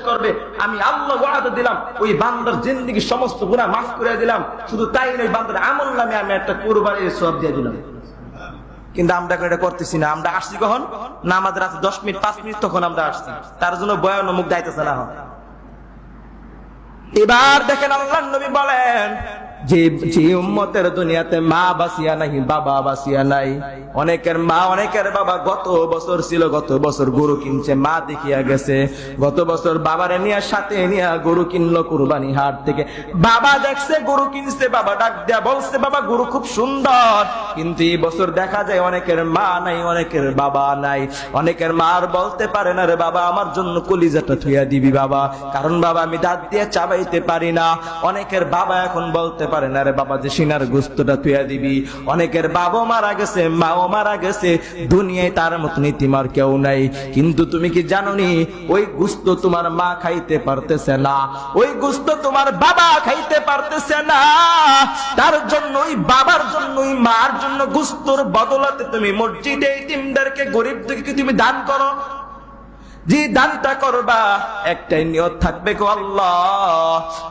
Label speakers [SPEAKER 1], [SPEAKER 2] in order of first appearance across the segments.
[SPEAKER 1] করবে, আমি আল্লাহ ওয়াদা দিলাম ওই বান্দার জিন্দেগি সমস্ত গুনাহ মাফ করে দিলাম। শুধু তাই নয়, বান্দার আমল নামে আমি একটা কুরবানির সওয়াব দিয়ে দিলাম। কিন্তু আমরা এটা করতেছি না। আমরা আসছি কখন? নামাজ রাতে 10 মিনিট 5 মিনিট তখন আমরা আসছি, তার জন্য বয়ান মুখ দাইতেছে না। এবার দেখেন আল্লাহর নবী বলেন যে উম্মতের দুনিয়াতে মা বাঁচিয়া নাই, বাবা বাঁচিয়া নাই। অনেকের মা অনেকের বাবা গত বছর ছিল, গত বছর গরু কিনছে, মা দেখিয়া গেছে। গত বছর বাবারে নিয়ে সাথে নিয়ে গরু কিনলো কুরবানি হাট থেকে। বাবা দেখছে গরু কিনছে, বাবা ডাক দেয়া বলছে বাবা গরু খুব সুন্দর। কিন্তু এই বছর দেখা যায় অনেকের মা নাই, অনেকের বাবা নাই। অনেকের মা আর বলতে পারে না, রে বাবা আমার জন্য কলিজাটা থুইয়া দিবি বাবা, কারণ বাবা আমি দাঁত দিয়ে চাবাইতে পারি না। অনেকের বাবা এখন বলতে পারে না, রে বাবা যে সিনার গোস্তটা থুইয়া দিবি। অনেকের বাবা মারা গেছে, মাও মারা গেছে, দুনিয়ায় তার মতো নীতিমার কেউ নাই। কিন্তু তুমি কি জানোনি ওই গোস্ত তোমার মা খাইতে পারতেছে না, ওই গোস্ত তোমার বাবা খাইতে পারতেছে না। তার জন্য ওই বাবার জন্য ওই মার জন্য গোস্তর বদলাতে তুমি মসজিদে এতিমদেরকে গরিবদেরকে তুমি দান করো। যে দানটা করবা একটাই নিয়ত থাকবে, গো আল্লাহ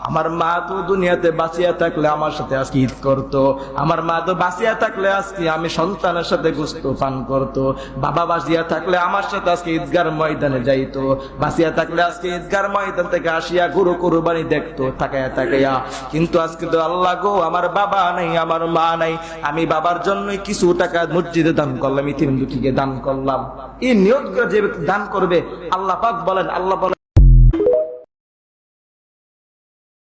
[SPEAKER 1] আমার মা তো দুনিয়াতে বাঁচিয়া থাকলে আমার সাথে আজকে ঈদ করতো, আমার মা তো বাঁচিয়া থাকলে আজকে আমি সন্তানের সাথে গোস্ত পান করতো, বাবা বাঁচিয়া থাকলে আমার সাথে আজকে ঈদগার ময়দানে যাইতো, বাঁচিয়া থাকলে আজকে ঈদগার ময়দান থেকে আসিয়া গরু কুরবানি দেখতো তাকায়া তাকায়া। কিন্তু আজকে তো আল্লাহ গো আমার বাবা নাই, আমার মা নাই, আমি বাবার জন্যই কিছু টাকা মসজিদে দান করলাম, ইতিম দুঃখীকে দান করলাম। এই নিয়ত করে যে দান করবে আল্লাহ পাক বলেন, আল্লাহ বলেন